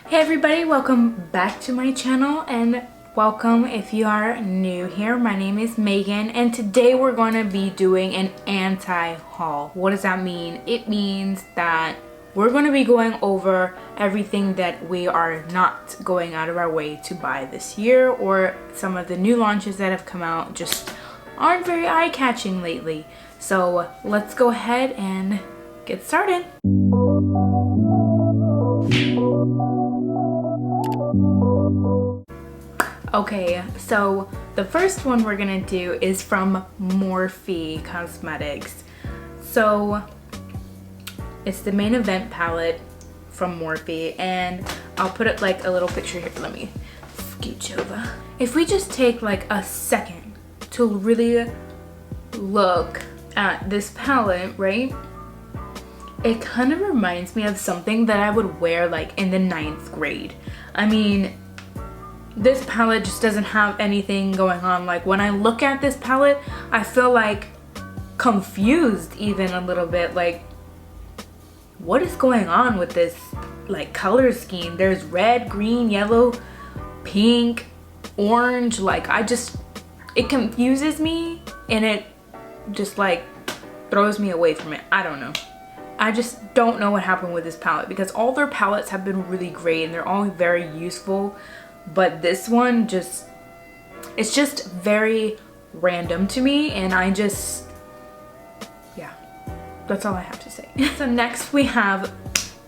Hey everybody, welcome back to my channel and welcome if you are new here. My name is Megan and today we're going to be doing an anti-haul. What does that mean? It means that we're going to be going over everything that we are not going out of our way to buy this year, or some of the new launches that have come out just aren't very eye-catching lately. So let's go ahead and get started. Okay, so the first one we're gonna do is from Oprah Cosmetics. So it's the main event palette from Oprah, and I'll put it like a little picture here. Let me scooch over. If we just take like a second to really look at this palette, right? It kind of reminds me of something that I would wear like in the 9th grade. I mean, this palette just doesn't have anything going on. Like when I look at this palette, I feel like confused even a little bit. Like, what is going on with this like color scheme? There's red, green, yellow, pink, orange. Like it confuses me and it just like throws me away from it. I don't know. I just don't know what happened with this palette, because all their palettes have been really great and they're all very useful. But this one it's just very random to me, and yeah, that's all I have to say. So next we have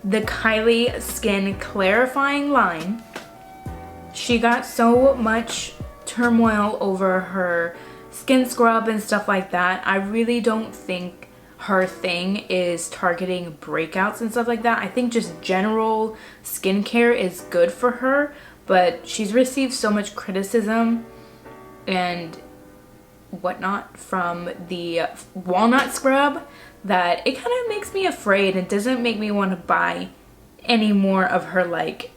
the Kylie Skin Clarifying line. She got so much turmoil over her skin scrub and stuff like that. I really don't think her thing is targeting breakouts and stuff like that. I think just general skincare is good for her. But she's received so much criticism and whatnot from the walnut scrub that it kind of makes me afraid. It doesn't make me want to buy any more of her like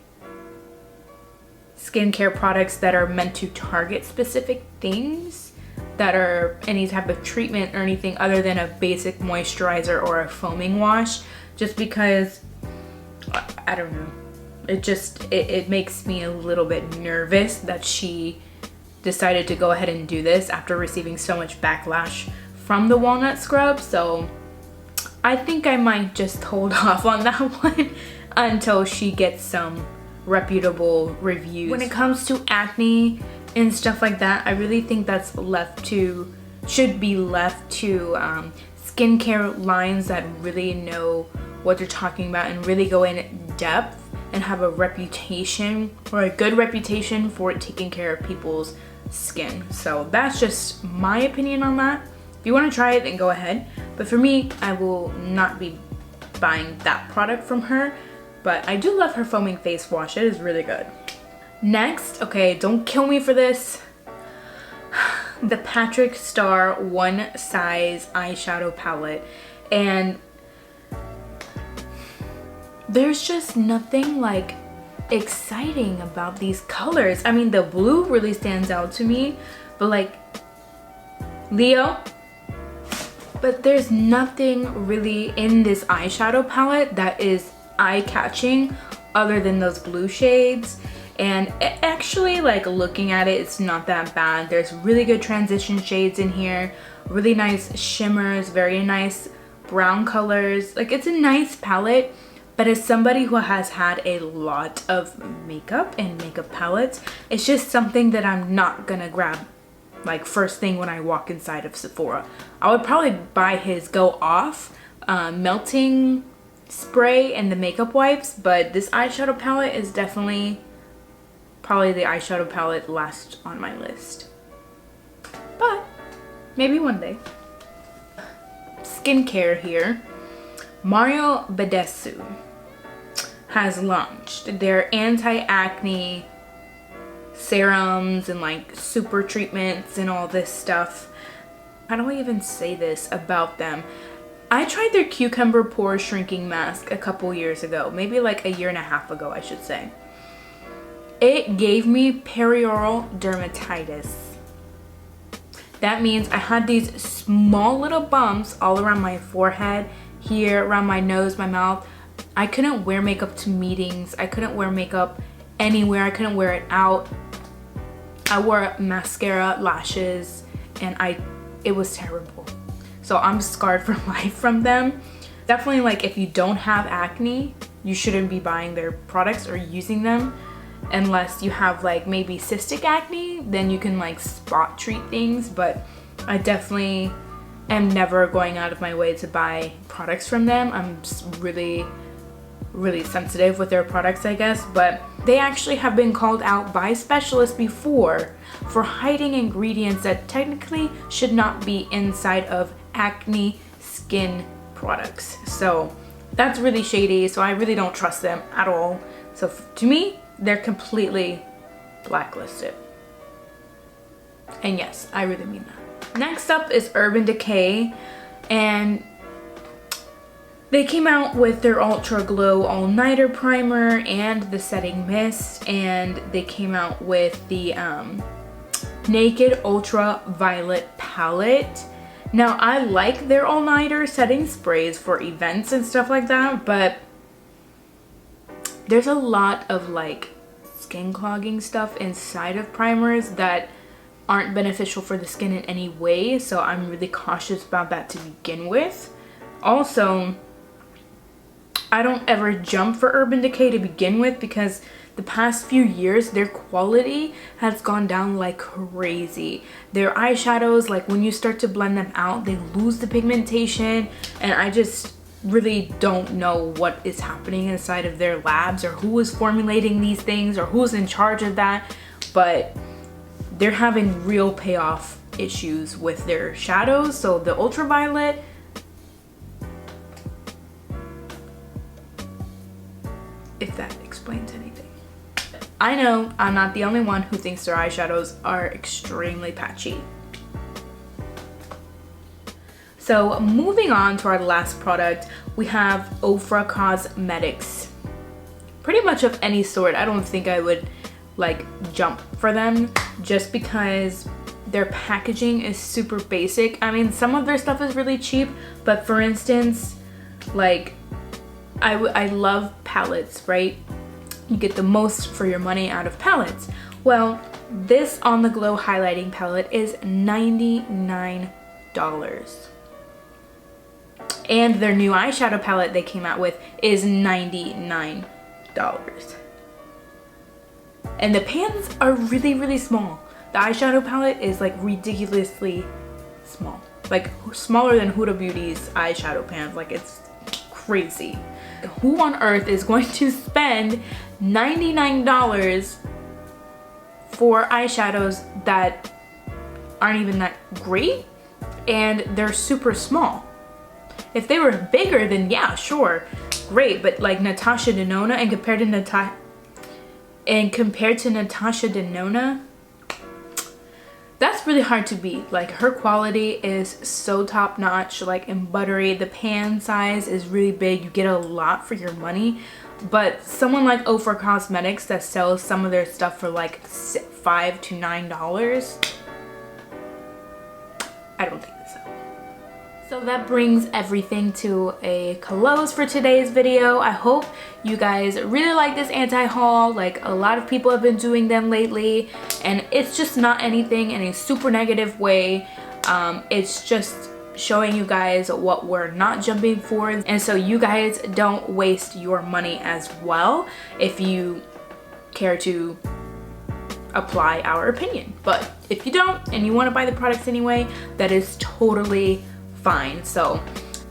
skincare products that are meant to target specific things, that are any type of treatment or anything other than a basic moisturizer or a foaming wash, just because I don't know. It makes me a little bit nervous that she decided to go ahead and do this after receiving so much backlash from the walnut scrub. So I think I might just hold off on that one until she gets some reputable reviews. When it comes to acne and stuff like that, I really think that's should be left to skincare lines that really know what they're talking about and really go in depth and have a reputation, or a good reputation, for taking care of people's skin. So that's just my opinion on that. If you want to try it, then go ahead. But for me, I will not be buying that product from her. But I do love her foaming face wash. It is really good. Next, okay, don't kill me for this, the Patrick Star One Size Eyeshadow Palette. And there's just nothing like exciting about these colors. I mean, the blue really stands out to me, but like Leo. But there's nothing really in this eyeshadow palette that is eye-catching other than those blue shades. And actually, like looking at it, it's not that bad. There's really good transition shades in here, really nice shimmers, very nice brown colors. Like, it's a nice palette. But as somebody who has had a lot of makeup and makeup palettes, it's just something that I'm not gonna grab like first thing when I walk inside of Sephora. I would probably buy his Go Off melting spray and the makeup wipes, but this eyeshadow palette is definitely probably the eyeshadow palette last on my list. But maybe one day. Skincare here. Mario Badescu has launched their anti-acne serums and like super treatments and all this stuff. How do I even say this about them? I tried their cucumber pore shrinking mask a couple years ago, maybe like a year and a half ago, I should say. It gave me perioral dermatitis. That means I had these small little bumps all around my forehead, here, around my nose, my mouth. I couldn't wear makeup to meetings. I couldn't wear makeup anywhere. I couldn't wear it out. I wore mascara, lashes, and it was terrible. So I'm scarred for life from them. Definitely, like, if you don't have acne, you shouldn't be buying their products or using them unless you have like maybe cystic acne. Then you can like spot treat things, but I definitely am never going out of my way to buy products from them. I'm just really sensitive with their products, I guess, but they actually have been called out by specialists before for hiding ingredients that technically should not be inside of acne skin products. So that's really shady, so I really don't trust them at all. So to me, they're completely blacklisted. And yes, I really mean that. Next up is Urban Decay, and they came out with their Ultra Glow All-Nighter Primer and the Setting Mist, and they came out with the Naked Ultra Violet Palette. Now, I like their all-nighter setting sprays for events and stuff like that, but there's a lot of like skin clogging stuff inside of primers that aren't beneficial for the skin in any way, so I'm really cautious about that to begin with. Also, I don't ever jump for Urban Decay to begin with because the past few years their quality has gone down like crazy. Their eyeshadows, like when you start to blend them out, they lose the pigmentation, and I just really don't know what is happening inside of their labs or who is formulating these things or who's in charge of that, but they're having real payoff issues with their shadows. So the ultraviolet, if that explains anything. I know I'm not the only one who thinks their eyeshadows are extremely patchy. So moving on to our last product, we have Oprah Cosmetics. Pretty much of any sort. I don't think I would like jump for them just because their packaging is super basic. I mean, some of their stuff is really cheap, but for instance, like I love palettes, right? You get the most for your money out of palettes. Well, this On The Glow highlighting palette is $99. And their new eyeshadow palette they came out with is $99. And the pans are really small. The eyeshadow palette is like ridiculously small. Like smaller than Huda Beauty's eyeshadow pans. Like it's crazy. Who on earth is going to spend $99 for eyeshadows that aren't even that great and they're super small? If they were bigger, then yeah, sure, great. But like Natasha Denona, and compared to Natasha Denona, that's really hard to beat. Like her quality is so top notch, like and buttery. The pan size is really big. You get a lot for your money. But someone like Oprah Cosmetics that sells some of their stuff for like $5 to $9, I don't think so. So that brings everything to a close for today's video. I hope you guys really like this anti-haul. Like a lot of people have been doing them lately, and it's just not anything in a super negative way. It's just showing you guys what we're not jumping for, and so you guys don't waste your money as well if you care to apply our opinion. But if you don't and you want to buy the products anyway, that is totally fine. So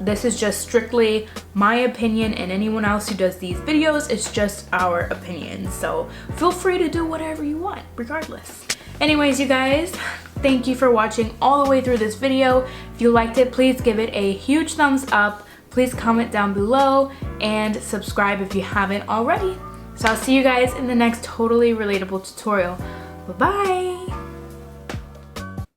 this is just strictly my opinion, and anyone else who does these videos, it's just our opinion. So feel free to do whatever you want regardless. Anyways, you guys, thank you for watching all the way through this video. If you liked it, please give it a huge thumbs up. Please comment down below and subscribe if you haven't already. So I'll see you guys in the next totally relatable tutorial. Bye-bye.